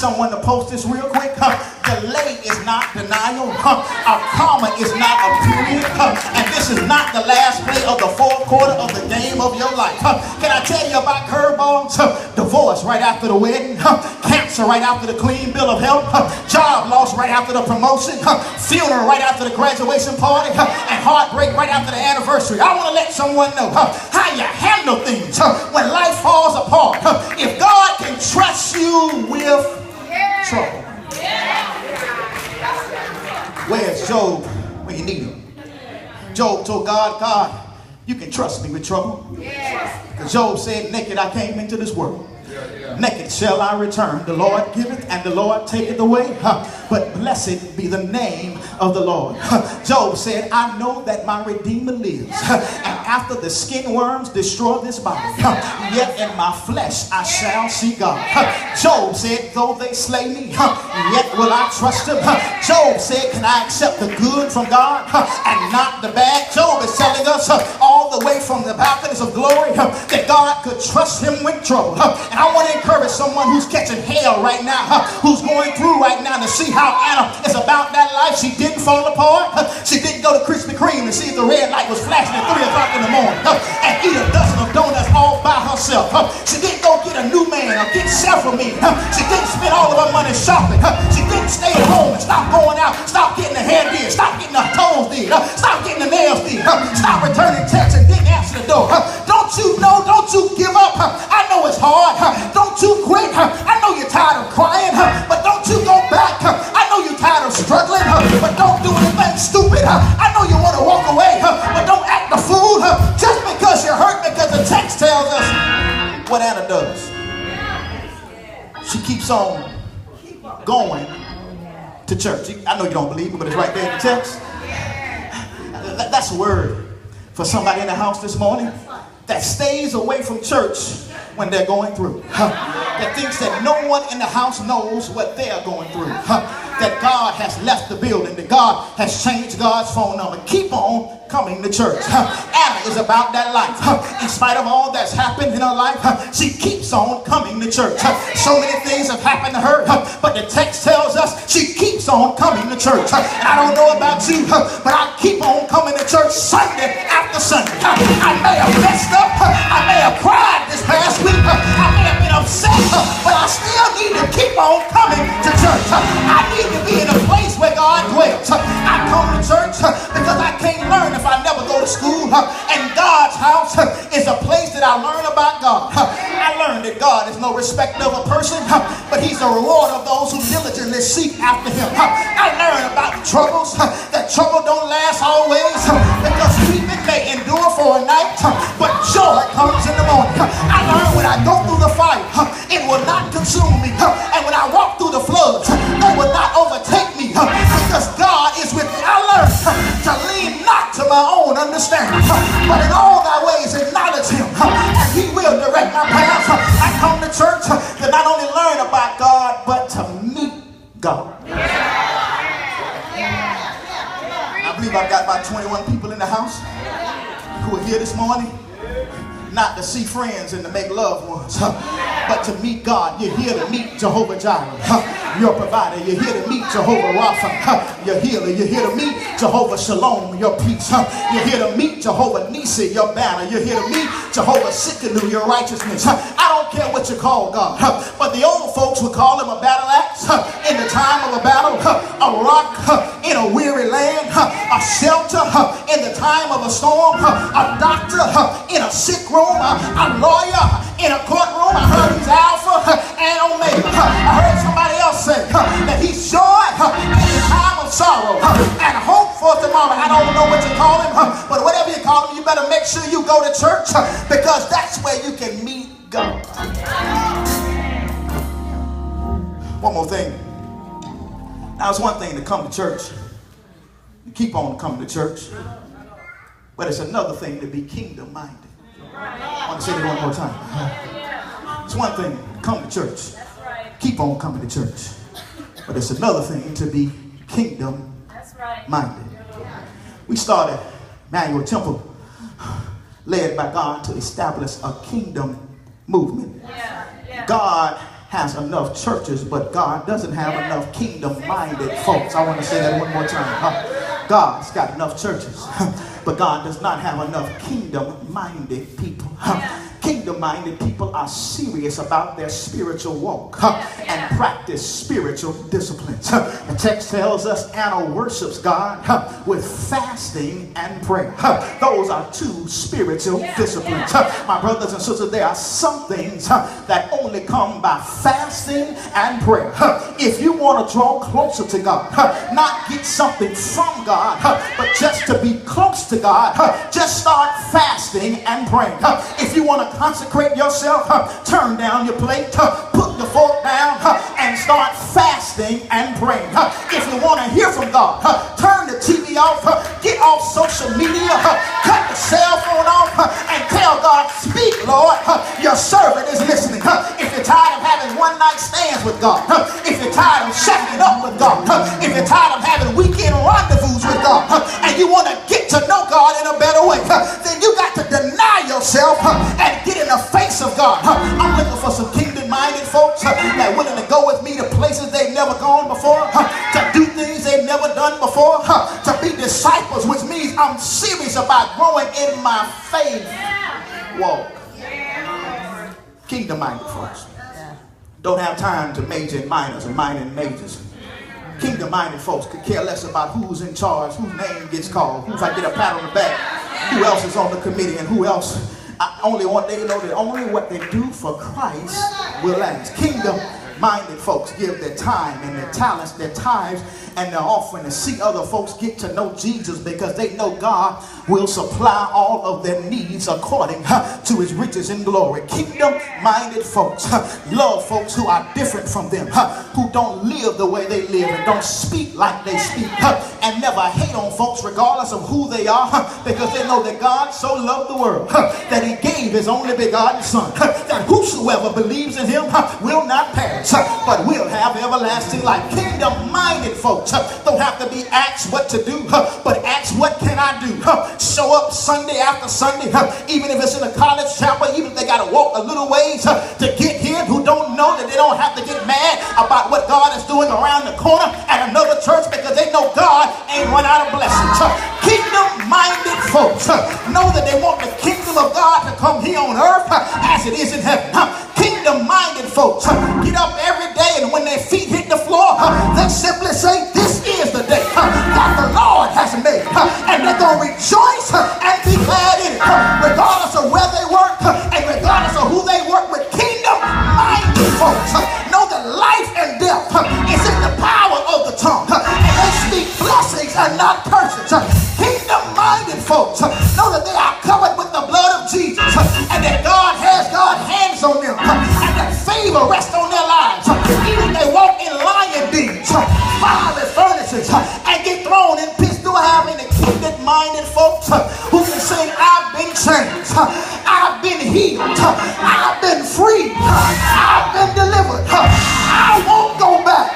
someone to post this real quick. Delay is not denial. A comma is not a period. And this is not the last play of the fourth quarter of the game of your life. Can I tell you about curveballs? Divorce right after the wedding. Cancer right after the clean bill of health. Job loss right after the promotion. Funeral right after the graduation party. And heartbreak right after the anniversary. I want to let someone know how you handle things when life falls apart. If God can trust you with trouble. Where's Job when you need him? Job told God, God, you can trust me with trouble. Because Job said, naked I came into this world. Naked shall I return. The Lord giveth and the Lord taketh away. But blessed be the name of the Lord. Job said, I know that my Redeemer lives. And after the skin worms destroy this body, yet in my flesh I shall see God. Job said, though they slay me, yet will I trust him. Job said, can I accept the good from God and not the bad? Job is telling us all the way from the balconies of glory that God could trust him with trouble. And I want to encourage someone who's catching hell right now, who's going through right now, to see how Anna is about that life. She didn't fall apart. She didn't go to Krispy Kreme to see if the red light was flashing at 3 o'clock in the morning and eat a dozen of donuts all by herself. She didn't go get a new man or get several men. She didn't spend all of her money shopping. She didn't stay at home and stop going out, stop getting the hair did, stop getting the toes did, stop getting the nails did, stop returning texts and didn't answer the door. Don't you know, don't you give up. I know it's hard. Don't you quit. I know you're tired of crying, but don't you go back. I know you're tired of struggling, but don't do anything stupid. I know you want to walk away, but don't act the fool just because you're hurt, because the text tells us what Anna does. She keeps on going to church. I know you don't believe me, but it's right there in the text. That's a word for somebody in the house this morning that stays away from church when they're going through. That thinks that no one in the house knows what they're going through. That God has left the building, that God has changed God's phone number. Keep on coming to church. Anna is about that life. In spite of all that's happened in her life, she keeps on coming to church. So many things have happened to her, but the text tells us she keeps on coming to church. And I don't know about you, but I keep on coming to church Sunday after Sunday. I may have messed up, I may have cried this past week, I may have been upset, but I still need to keep on coming to church. I need to be in a place where God dwells. I come to church because I can't learn if I never go to school. And God's house is a place that I learn about God. I learned that God is no respecter of a person, but he's the reward of those who diligently seek after him. I learned about troubles, that trouble don't last always, because weeping may endure for a night, but joy comes in the morning. I learned when I go through the fire, it will not consume me. And when I walk through the floods, they will not overtake me, because God is with me. I learned to lean not to my own understanding, but in all thy ways acknowledge him, and he will direct my path. I come to church to not only learn about God, but to meet God. I believe I've got about 21 people in the house who are here this morning, not to see friends and to make loved ones, but to meet God. You're here to meet Jehovah Jireh, your provider. You're here to meet Jehovah Rapha, your healer. You're here to meet Jehovah Shalom, your peace. You're here to meet Jehovah Nisi, your banner. You're here to meet Jehovah Sikkenu, your righteousness. I don't care what you call God, but the old folks would call him a battle axe in the time of a battle, a rock in a weary land, a shelter in the time of a storm, a doctor in a sick room, a lawyer in a courtroom. I heard he's Alpha and Omega. I heard somebody else say that he's joy in the time of sorrow and hope for tomorrow. I don't know what you call him, but whatever you call him, you better make sure you go to church, because that's where you can meet God. One more thing. Now, it's one thing to come to church, to keep on coming to church, but it's another thing to be kingdom-minded. I want to say that one more time. It's one thing to come to church, keep on coming to church, but it's another thing to be kingdom-minded. We started Manual Temple, led by God to establish a kingdom movement. God has enough churches, but God doesn't have enough kingdom-minded folks. I want to say that one more time. God's got enough churches, but God does not have enough kingdom-minded people. Kingdom-minded people are serious about their spiritual walk and practice spiritual disciplines. The text tells us Anna worships God with fasting and prayer. Those are two spiritual disciplines. My brothers and sisters, there are some things that only come by fasting and prayer. If you want to draw closer to God, not get something from God, but just to be close to God, just start fasting and praying. If you want to consecrate yourself, turn down your plate, put the fork down, and start fasting and praying. If you want to hear from God, turn the TV off, get off social media, cut the cell phone off, and tell God, speak, Lord, your servant is listening. If you're tired of having one-night stands with God, if you're tired of shacking up with God, if you're tired of having weekend rendezvous with God, and you want to get to know God in a better way, then you got to deny yourself and get in the face of God. I'm looking for some kingdom-minded folks that are willing to go with me to places they've never gone before, to do things they've never done before, to be disciples, which means I'm serious about growing in my faith walk. Kingdom-minded folks don't have time to major in minors and minor in majors. Kingdom-minded folks could care less about who's in charge, whose name gets called, who if I get a pat on the back, who else is on the committee, and who else. Only what they know that only what they do for Christ will last. Kingdom-minded folks give their time and their talents, their tithes, and their offering to see other folks get to know Jesus, because they know God will supply all of their needs according to his riches and glory. Kingdom-minded folks love folks who are different from them, who don't live the way they live and don't speak like they speak, and never hate on folks regardless of who they are, because they know that God so loved the world that he gave his only begotten son, that whosoever believes in him will not perish but will have everlasting life. Kingdom-minded folks don't have to be asked what to do, but asked what can I do. Show up Sunday after Sunday, even if it's in a college chapel, even if they got to walk a little ways to get here, who don't know that they don't have to get mad about what God is doing around the corner at another church, because they know God ain't run out of blessings. Kingdom-minded folks know that they want the kingdom of God to come here on earth as it is in heaven. Kingdom-minded folks get up every day, and when their feet hit the floor, they simply say, this is the day that the Lord has made, and they're going to rejoice and be glad in it, regardless of where they work and regardless of who they work with. Kingdom-minded folks know that life and death is in the power of the tongue, and they speak blessings and not curses. Kingdom-minded folks know that they are covered with the blood of Jesus, and that God has God's hands on them, and that favor rests on their lives, even if they walk in lion dens, fiery furnaces, and get thrown in pits. Do I have any kingdom-minded folks who can sing, I've been changed, I've been healed, I've been free, I've been delivered, I won't go back.